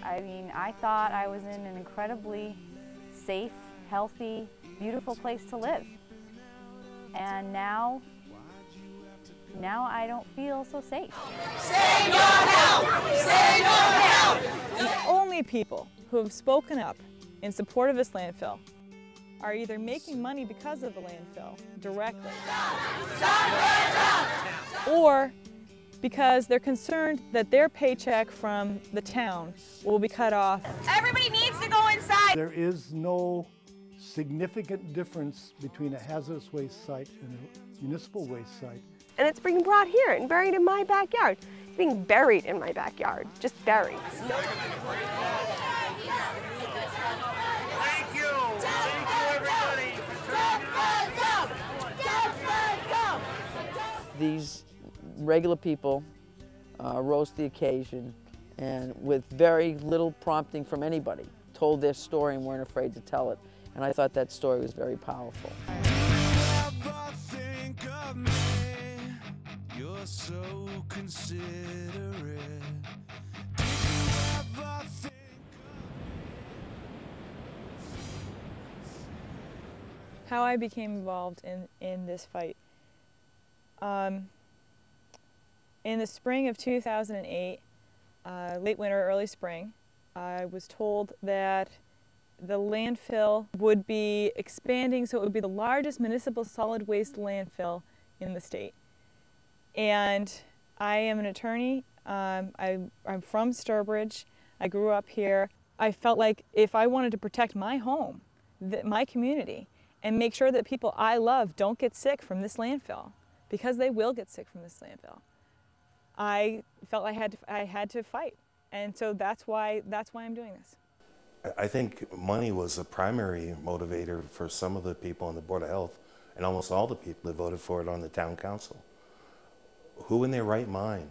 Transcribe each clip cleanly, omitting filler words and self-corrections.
I mean, I thought I was in an incredibly safe, healthy, beautiful place to live. And now I don't feel so safe. Save your health! Save your health! The only people who have spoken up in support of this landfill are either making money because of the landfill directly, or because they're concerned that their paycheck from the town will be cut off. Everybody needs to go inside! There is no significant difference between a hazardous waste site and a municipal waste site. And it's being brought here and buried in my backyard. It's being buried in my backyard, just buried. Thank you. Thank you, everybody. These regular people rose to the occasion and with very little prompting from anybody, told their story and weren't afraid to tell it. And I thought that story was very powerful. You're so considerate. How I became involved in this fight. In the spring of 2008, late winter, early spring, I was told that the landfill would be expanding, so it would be the largest municipal solid waste landfill in the state. And I am an attorney. I'm from Southbridge. I grew up here. I felt like if I wanted to protect my home, my community, and make sure that people I love don't get sick from this landfill, because they will get sick from this landfill, I felt I had to fight. And so that's why I'm doing this. I think money was a primary motivator for some of the people on the Board of Health and almost all the people that voted for it on the town council. Who in their right mind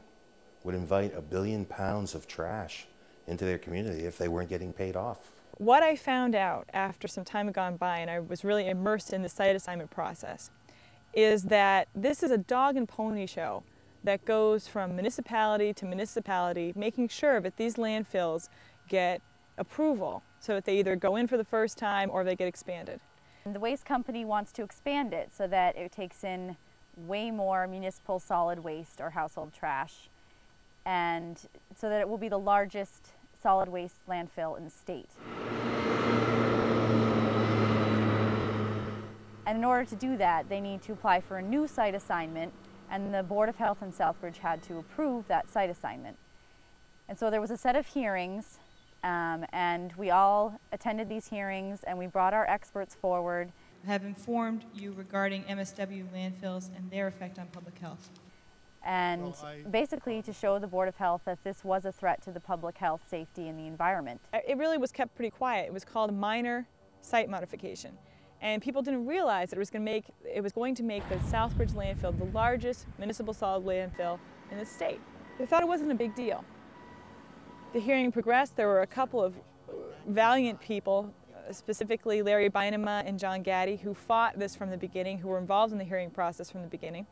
would invite £1 billion of trash into their community if they weren't getting paid off? What I found out after some time had gone by and I was really immersed in the site assignment process is that this is a dog and pony show that goes from municipality to municipality, making sure that these landfills get approval so that they either go in for the first time or they get expanded. The waste company wants to expand it so that it takes in way more municipal solid waste or household trash, and so that it will be the largest solid waste landfill in the state. And in order to do that, they need to apply for a new site assignment, and the Board of Health in Southbridge had to approve that site assignment. And so there was a set of hearings, and we all attended these hearings, and we brought our experts forward. I have informed you regarding MSW landfills and their effect on public health. And basically to show the Board of Health that this was a threat to the public health, safety, and the environment. It really was kept pretty quiet. It was called a minor site modification. And people didn't realize that it was going to make the Southbridge landfill the largest municipal solid landfill in the state. They thought it wasn't a big deal. The hearing progressed. There were a couple of valiant people, specifically Larry Bynema and John Gaddy, who fought this from the beginning, who were involved in the hearing process from the beginning.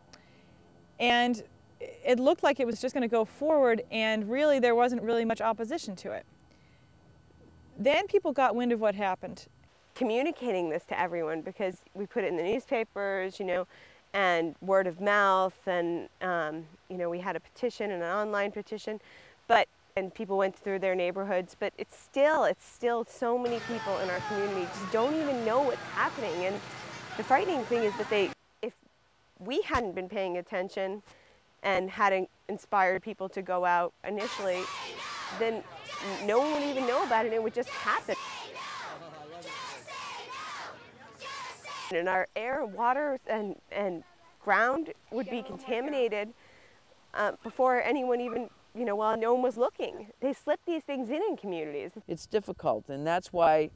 And it looked like it was just going to go forward, and really there wasn't really much opposition to it. Then people got wind of what happened. Communicating this to everyone, because we put it in the newspapers, you know, and word of mouth, and you know, we had a petition and an online petition, and people went through their neighborhoods, but it's still so many people in our community just don't even know what's happening. And the frightening thing is that if we hadn't been paying attention and hadn't inspired people to go out initially, then no one would even know about it, and it would just happen. And our air, water, and ground would be contaminated before anyone even, you know, while no one was looking. They slip these things in communities. It's difficult, and that's why,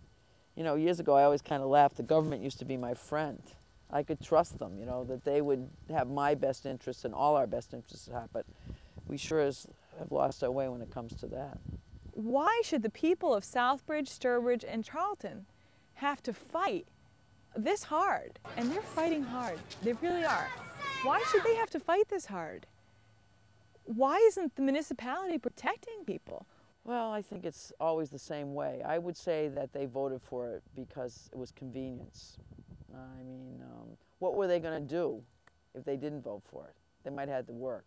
you know, years ago I always kind of laughed. The government used to be my friend. I could trust them, you know, that they would have my best interests and all our best interests at heart, but we sure have lost our way when it comes to that. Why should the people of Southbridge, Southbridge, and Charlton have to fight this hard? And they're fighting hard. They really are. Why should they have to fight this hard? why isn't the municipality protecting people? Well, I think it's always the same way. I would say that they voted for it because it was convenience. I mean, what were they going to do if they didn't vote for it? They might have had to work,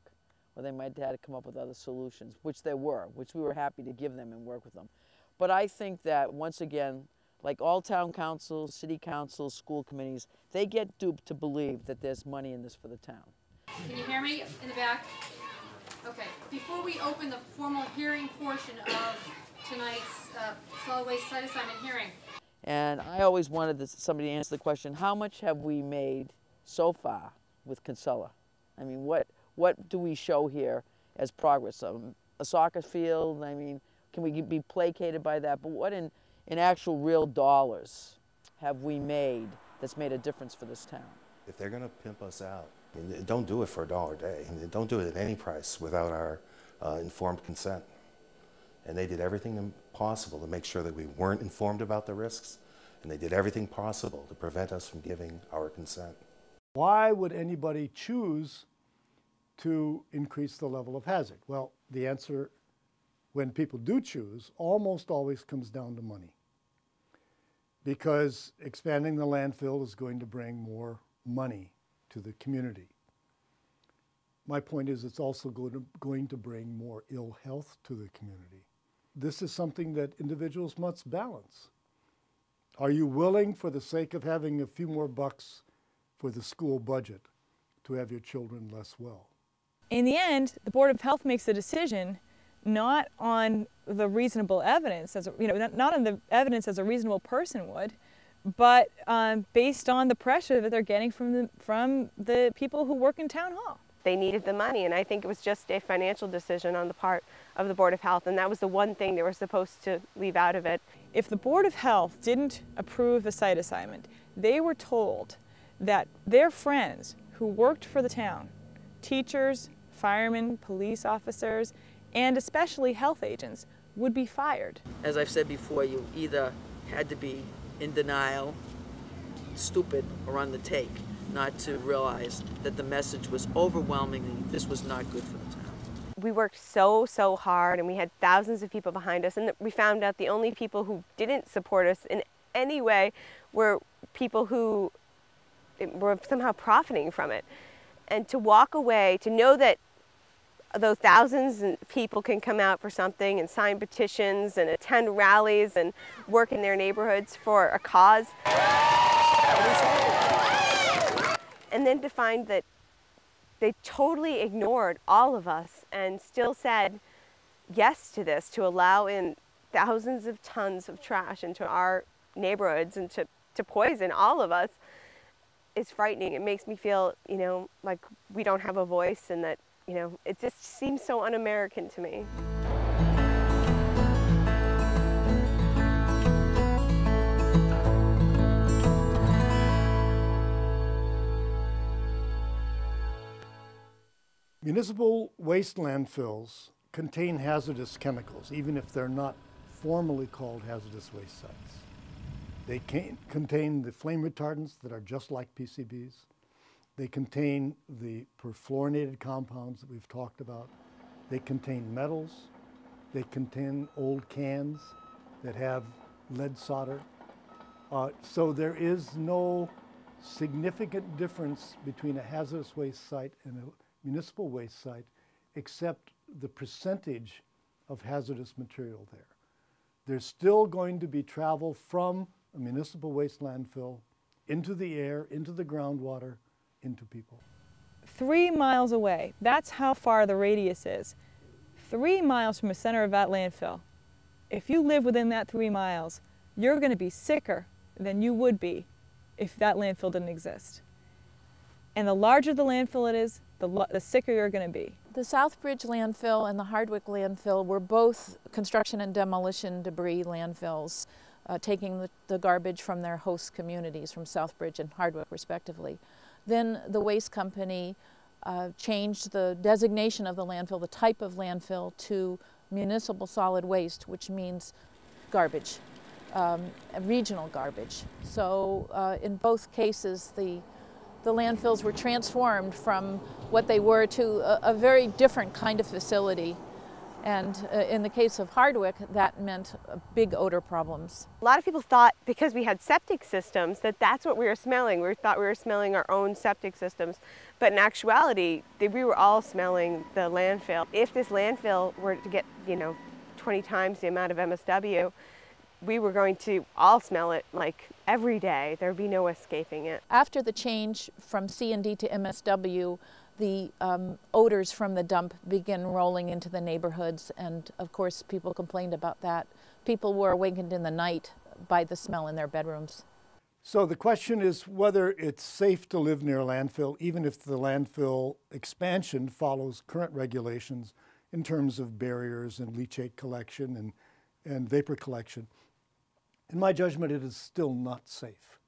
or they might have had to come up with other solutions, which there were, which we were happy to give them and work with them. But I think that, once again, like all town councils, city councils, school committees, they get duped to believe that there's money in this for the town. Can you hear me in the back? Okay. Before we open the formal hearing portion of tonight's solid waste site assignment hearing. And I always wanted somebody to answer the question, how much have we made so far with Casella? I mean, what do we show here as progress? A soccer field, I mean, can we be placated by that? But what in actual real dollars have we made that's made a difference for this town? If they're going to pimp us out, don't do it for $1 a day. Don't do it at any price without our informed consent. And they did everything possible to make sure that we weren't informed about the risks, and they did everything possible to prevent us from giving our consent. Why would anybody choose to increase the level of hazard? Well, the answer, when people do choose, almost always comes down to money. Because expanding the landfill is going to bring more money to the community. My point is, it's also going to bring more ill health to the community. This is something that individuals must balance. Are you willing, for the sake of having a few more bucks for the school budget, to have your children less well? In the end, the Board of Health makes a decision not on the reasonable evidence, not on the evidence as a reasonable person would, but based on the pressure that they're getting from the people who work in town hall. They needed the money, and I think it was just a financial decision on the part of the Board of Health, and that was the one thing they were supposed to leave out of it. If the Board of Health didn't approve the site assignment, they were told that their friends who worked for the town, teachers, firemen, police officers, and especially health agents, would be fired. As I've said before, you either had to be in denial, stupid, or on the take, not to realize that the message was overwhelmingly, this was not good for the town. We worked so hard, and we had thousands of people behind us, and we found out the only people who didn't support us in any way were people who were somehow profiting from it. And to walk away, to know that those thousands of people can come out for something and sign petitions and attend rallies and work in their neighborhoods for a cause. And then to find that they totally ignored all of us and still said yes to this, to allow in thousands of tons of trash into our neighborhoods and to poison all of us, is frightening. It makes me feel, like we don't have a voice, and that, it just seems so un-American to me. Municipal waste landfills contain hazardous chemicals, even if they're not formally called hazardous waste sites. They contain the flame retardants that are just like PCBs. They contain the perfluorinated compounds that we've talked about. They contain metals. They contain old cans that have lead solder. So there is no significant difference between a hazardous waste site and a municipal waste site, except the percentage of hazardous material there. There's still going to be travel from a municipal waste landfill into the air, into the groundwater, into people. 3 miles away, that's how far the radius is. 3 miles from the center of that landfill. If you live within that 3 miles, you're going to be sicker than you would be if that landfill didn't exist. And the larger the landfill it is, the sicker you're going to be. The Southbridge Landfill and the Hardwick Landfill were both construction and demolition debris landfills, taking the garbage from their host communities, from Southbridge and Hardwick respectively. Then the waste company changed the designation of the landfill, the type of landfill, to municipal solid waste, which means garbage, regional garbage. So in both cases, the the landfills were transformed from what they were to a very different kind of facility. And in the case of Hardwick, that meant big odor problems. A lot of people thought because we had septic systems that that's what we were smelling. We thought we were smelling our own septic systems. But in actuality, we were all smelling the landfill. If this landfill were to get, 20 times the amount of MSW, we were going to all smell it like every day. There'd be no escaping it. After the change from C&D to MSW, the odors from the dump began rolling into the neighborhoods, and of course people complained about that. People were awakened in the night by the smell in their bedrooms. So the question is whether it's safe to live near a landfill, even if the landfill expansion follows current regulations in terms of barriers and leachate collection and vapor collection. In my judgment, it is still not safe,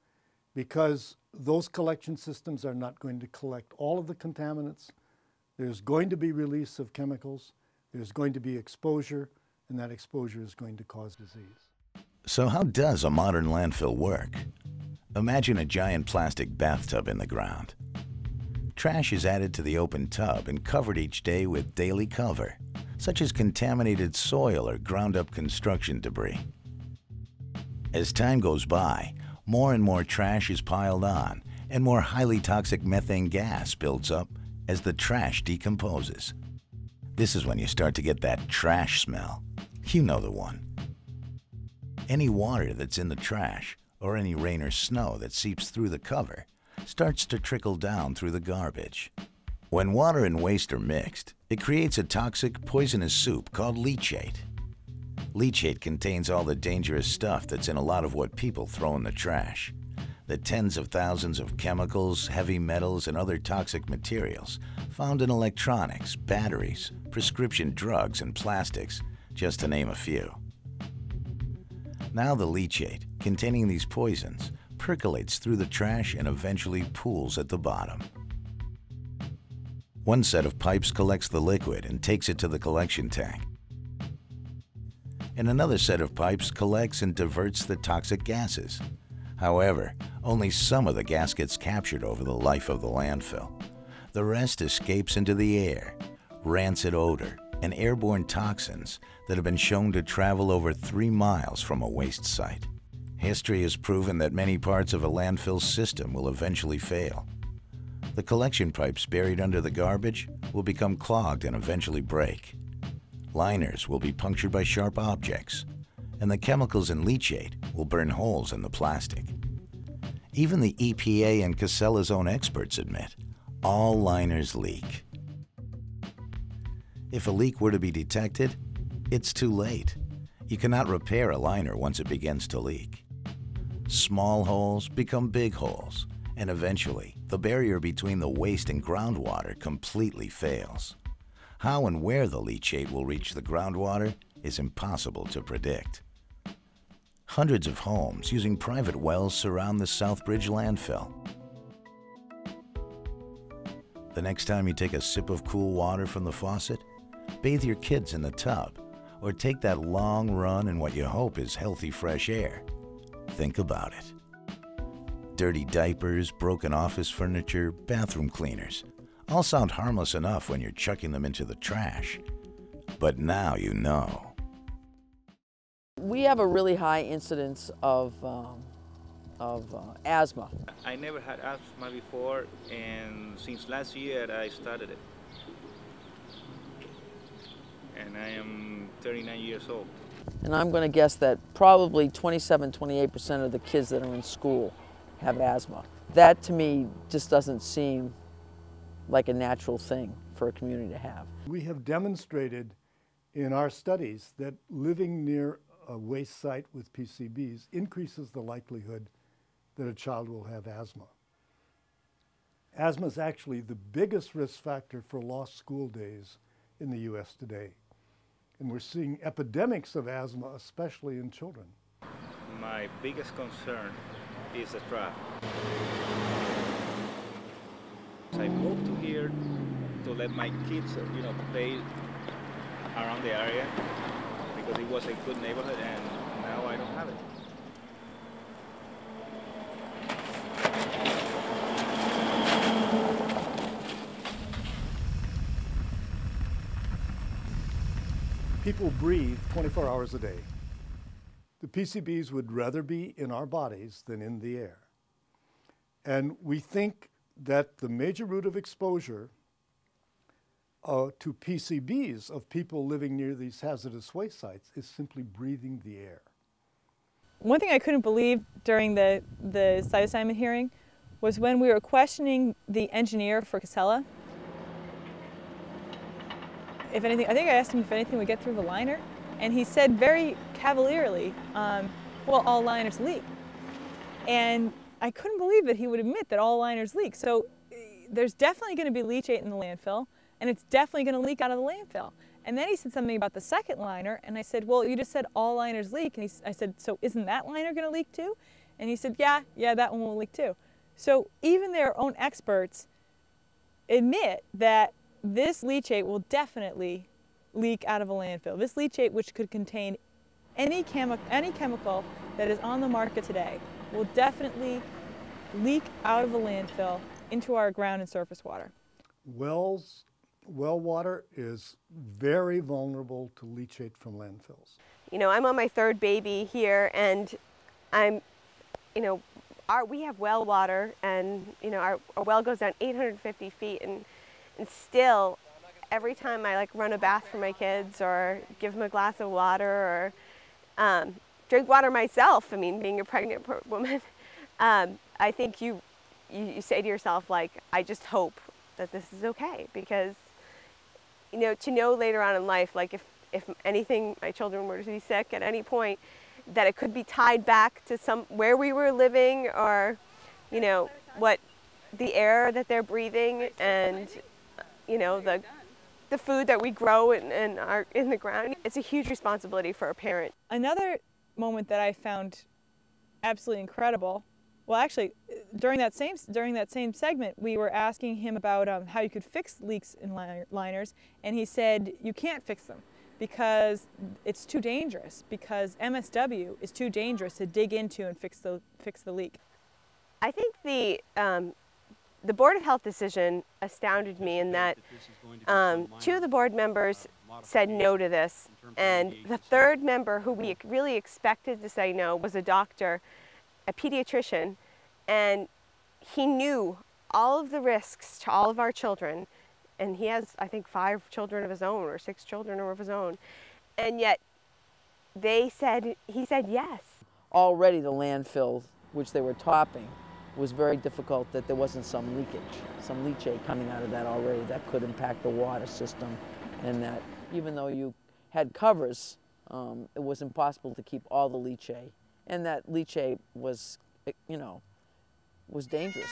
because those collection systems are not going to collect all of the contaminants. There's going to be release of chemicals, there's going to be exposure, and that exposure is going to cause disease. So how does a modern landfill work? Imagine a giant plastic bathtub in the ground. Trash is added to the open tub and covered each day with daily cover, such as contaminated soil or ground-up construction debris. As time goes by, more and more trash is piled on, and more highly toxic methane gas builds up as the trash decomposes. This is when you start to get that trash smell. You know the one. Any water that's in the trash, or any rain or snow that seeps through the cover, starts to trickle down through the garbage. When water and waste are mixed, it creates a toxic, poisonous soup called leachate. Leachate contains all the dangerous stuff that's in a lot of what people throw in the trash. The tens of thousands of chemicals, heavy metals, and other toxic materials found in electronics, batteries, prescription drugs, and plastics, just to name a few. Now the leachate, containing these poisons, percolates through the trash and eventually pools at the bottom. One set of pipes collects the liquid and takes it to the collection tank. And another set of pipes collects and diverts the toxic gases. However, only some of the gas gets captured over the life of the landfill. The rest escapes into the air, rancid odor, and airborne toxins that have been shown to travel over 3 miles from a waste site. History has proven that many parts of a landfill system will eventually fail. The collection pipes buried under the garbage will become clogged and eventually break. Liners will be punctured by sharp objects, and the chemicals in leachate will burn holes in the plastic. Even the EPA and Casella's own experts admit all liners leak. If a leak were to be detected, it's too late. You cannot repair a liner once it begins to leak. Small holes become big holes, and eventually the barrier between the waste and groundwater completely fails. How and where the leachate will reach the groundwater is impossible to predict. Hundreds of homes using private wells surround the Southbridge Landfill. The next time you take a sip of cool water from the faucet, bathe your kids in the tub, or take that long run in what you hope is healthy fresh air. Think about it. Dirty diapers, broken office furniture, bathroom cleaners all sound harmless enough when you're chucking them into the trash. But now you know. We have a really high incidence of asthma. I never had asthma before, and since last year I started it. And I am 39 years old. And I'm going to guess that probably 27–28% of the kids that are in school have asthma. That to me just doesn't seem like a natural thing for a community to have. We have demonstrated in our studies that living near a waste site with PCBs increases the likelihood that a child will have asthma. Asthma is actually the biggest risk factor for lost school days in the U.S. today. And we're seeing epidemics of asthma, especially in children. My biggest concern is the traffic. I moved to here to let my kids, play around the area because it was a good neighborhood, and now I don't have it. People breathe 24 hours a day. The PCBs would rather be in our bodies than in the air. And we think that the major route of exposure to PCBs of people living near these hazardous waste sites is simply breathing the air. One thing I couldn't believe during the site assignment hearing was when we were questioning the engineer for Casella. If anything, I think I asked him if anything would get through the liner, and he said very cavalierly, well, all liners leak. And I couldn't believe that he would admit that all liners leak. So there's definitely going to be leachate in the landfill, and it's definitely going to leak out of the landfill. And then he said something about the second liner, and I said, well, you just said all liners leak. And I said, so isn't that liner going to leak too? And he said, yeah, that one will leak too. So even their own experts admit that this leachate will definitely leak out of a landfill. This leachate, which could contain any chemical that is on the market today, will definitely leak out of a landfill into our ground and surface water. Well water is very vulnerable to leachate from landfills. You know, I'm on my third baby here, and we have well water, and our well goes down 850 feet, and still, every time I run a bath for my kids or give them a glass of water or drink water myself, I mean, being a pregnant woman, I think you say to yourself, I just hope that this is okay, because, to know later on in life, if anything, my children were to be sick at any point, that it could be tied back to where we were living, or, what the air that they're breathing, and, the food that we grow and are in the ground. It's a huge responsibility for a parent. Another moment that I found absolutely incredible, well, actually, during that same segment, we were asking him about how you could fix leaks in liners, and he said you can't fix them because it's too dangerous, because MSW is too dangerous to dig into and fix the leak. I think the Board of Health decision astounded me in that two of the board members said no to this, and the third member, who we really expected to say no, was a doctor, a pediatrician, and he knew all of the risks to all of our children, and he has, I think, 5 children of his own or 6 children of his own, and yet he said yes. Already the landfill, which they were topping, was very difficult, that there wasn't some leakage, some leachate coming out of that already that could impact the water system, and that even though you had covers, it was impossible to keep all the leachate, and that leachate was, was dangerous.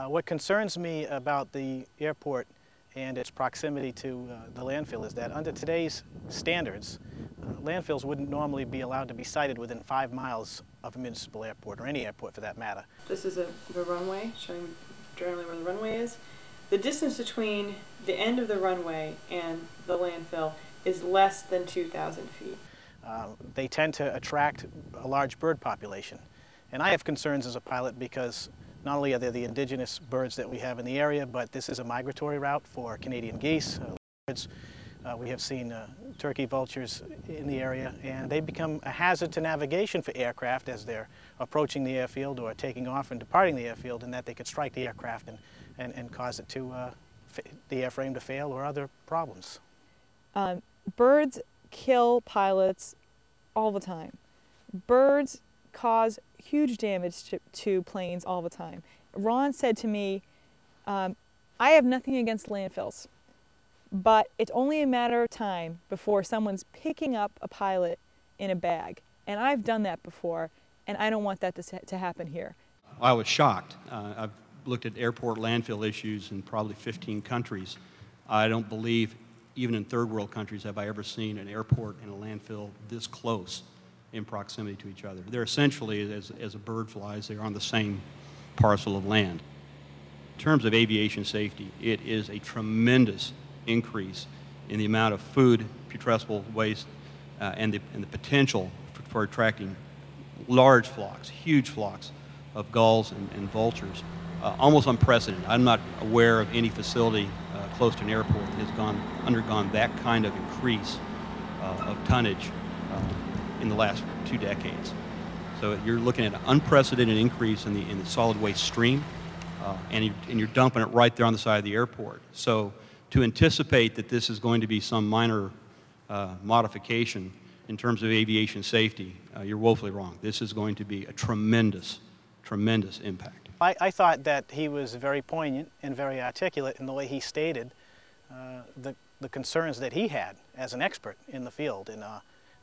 What concerns me about the airport and its proximity to the landfill is that under today's standards, landfills wouldn't normally be allowed to be sited within 5 miles of a municipal airport, or any airport for that matter. This is the runway, showing generally where the runway is. The distance between the end of the runway and the landfill is less than 2,000 feet. They tend to attract a large bird population. And I have concerns as a pilot because not only are there the indigenous birds that we have in the area, but this is a migratory route for Canadian geese. We have seen turkey vultures in the area, and they become a hazard to navigation for aircraft as they're approaching the airfield or taking off and departing the airfield, in that they could strike the aircraft and cause it to, the airframe to fail, or other problems. Birds kill pilots all the time. Birds cause huge damage to planes all the time. Ron said to me, I have nothing against landfills, but it's only a matter of time before someone's picking up a pilot in a bag. And I've done that before, and I don't want that to happen here. I was shocked. I've looked at airport landfill issues in probably 15 countries. I don't believe, even in third world countries, have I ever seen an airport and a landfill this close in proximity to each other. They're essentially, as a bird flies, they're on the same parcel of land. In terms of aviation safety, it is a tremendous increase in the amount of food, putrescible waste, and the potential for attracting large flocks, huge flocks of gulls and vultures, almost unprecedented. I'm not aware of any facility close to an airport that has undergone that kind of increase of tonnage in the last 2 decades. So you're looking at an unprecedented increase in the solid waste stream, and you're dumping it right there on the side of the airport. So to anticipate that this is going to be some minor modification in terms of aviation safety, you're woefully wrong. This is going to be a tremendous, tremendous impact. I thought that he was very poignant and very articulate in the way he stated the concerns that he had as an expert in the field. And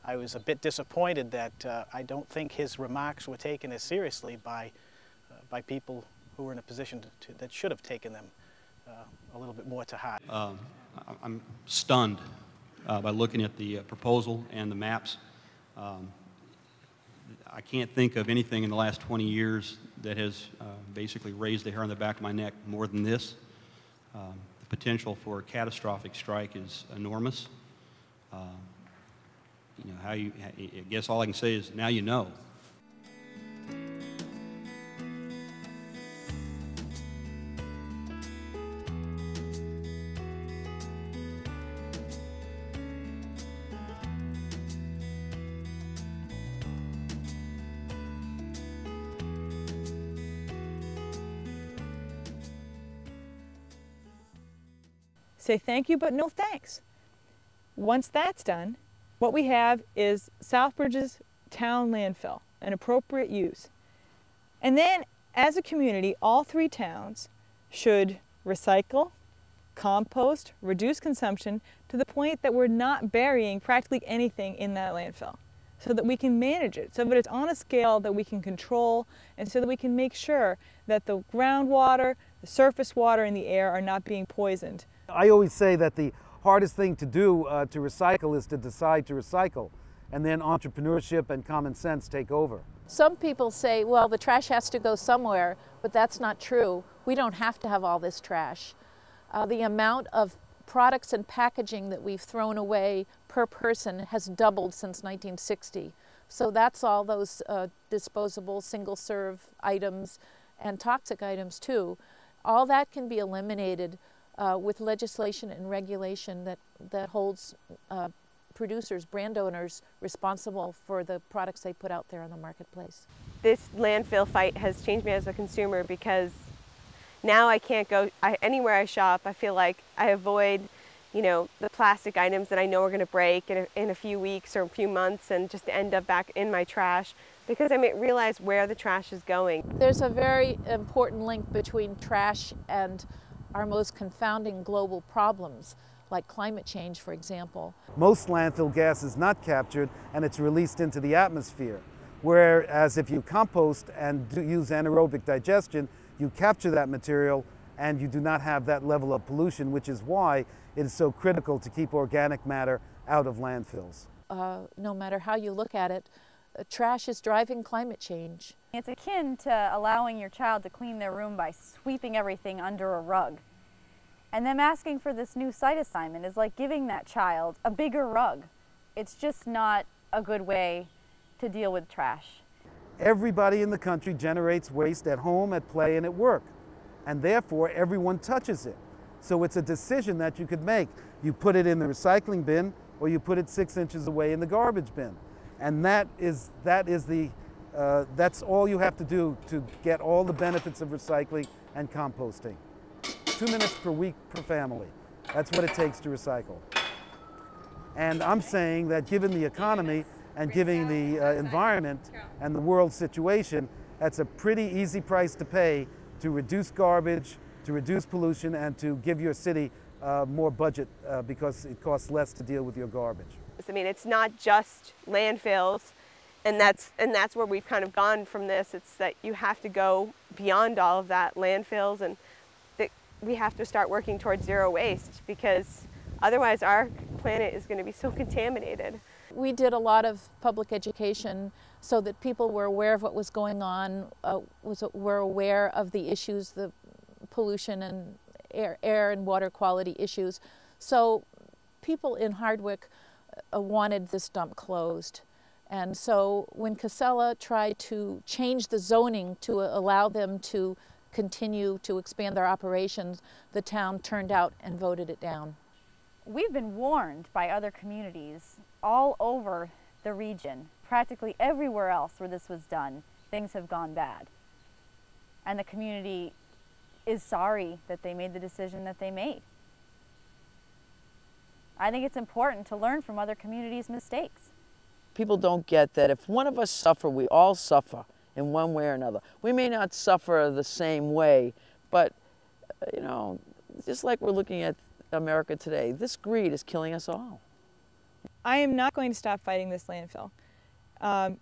I was a bit disappointed that I don't think his remarks were taken as seriously by people who were in a position that should have taken them a little bit more to heart. I'm stunned by looking at the proposal and the maps. I can't think of anything in the last 20 years that has basically raised the hair on the back of my neck more than this. The potential for a catastrophic strike is enormous. You know, I guess all I can say is now you know. Say thank you, but no thanks. Once that's done, what we have is Southbridge's town landfill, an appropriate use. And then, as a community, all 3 towns should recycle, compost, reduce consumption to the point that we're not burying practically anything in that landfill, so that we can manage it, so that it's on a scale that we can control, and so that we can make sure that the groundwater, the surface water, and the air are not being poisoned. I always say that the hardest thing to do to recycle is to decide to recycle, and then entrepreneurship and common sense take over. Some people say, well, the trash has to go somewhere, but that's not true. We don't have to have all this trash. The amount of products and packaging that we've thrown away per person has doubled since 1960. So that's all those disposable single-serve items and toxic items too. All that can be eliminated with legislation and regulation that holds producers, brand owners, responsible for the products they put out there in the marketplace. This landfill fight has changed me as a consumer because now I can't go anywhere I shop. I feel like I avoid, you know, the plastic items that I know are going to break in a few weeks or a few months and just end up back in my trash because I may realize where the trash is going. There's a very important link between trash and our most confounding global problems, like climate change, for example. Most landfill gas is not captured and it's released into the atmosphere, whereas if you compost and use anaerobic digestion, you capture that material and you do not have that level of pollution, which is why it is so critical to keep organic matter out of landfills. No matter how you look at it, trash is driving climate change. It's akin to allowing your child to clean their room by sweeping everything under a rug. And them asking for this new site assignment is like giving that child a bigger rug. It's just not a good way to deal with trash. Everybody in the country generates waste at home, at play, and at work. And therefore, everyone touches it. So it's a decision that you could make. You put it in the recycling bin or you put it 6 inches away in the garbage bin. And that's all you have to do to get all the benefits of recycling and composting. 2 minutes per week per family. That's what it takes to recycle. And I'm saying that given the economy and given the environment and the world situation, that's a pretty easy price to pay to reduce garbage, to reduce pollution, and to give your city more budget because it costs less to deal with your garbage. I mean, it's not just landfills, and that's where we've kind of gone from this. It's that you have to go beyond all of that, landfills, and we have to start working towards zero waste because otherwise our planet is going to be so contaminated. We did a lot of public education so that people were aware of what was going on, were aware of the issues, the pollution and air and water quality issues, So people in Hardwick wanted this dump closed. And so when Casella tried to change the zoning to allow them to continue to expand their operations, the town turned out and voted it down. We've been warned by other communities all over the region, practically everywhere else where this was done, things have gone bad. And the community is sorry that they made the decision that they made. I think it's important to learn from other communities' mistakes. People don't get that if one of us suffer, we all suffer in one way or another. We may not suffer the same way, but you know, just like we're looking at America today, this greed is killing us all. I am not going to stop fighting this landfill. I'm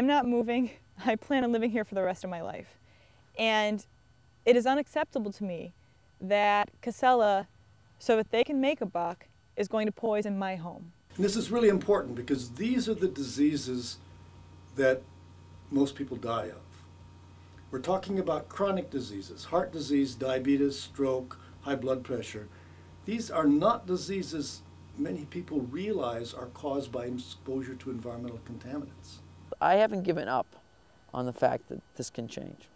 not moving. I plan on living here for the rest of my life. And it is unacceptable to me that Casella, so that they can make a buck, is going to poison my home. And this is really important because these are the diseases that most people die of. We're talking about chronic diseases, heart disease, diabetes, stroke, high blood pressure. These are not diseases many people realize are caused by exposure to environmental contaminants. I haven't given up on the fact that this can change.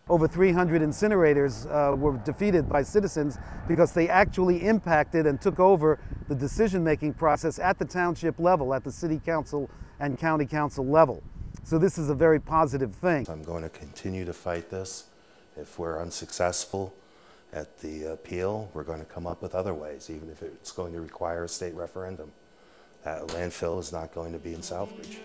Over 300 incinerators were defeated by citizens because they actually impacted and took over the decision-making process at the township level, at the city council and county council level. So this is a very positive thing. I'm going to continue to fight this. If we're unsuccessful at the appeal, we're going to come up with other ways, even if it's going to require a state referendum. That landfill is not going to be in Southbridge.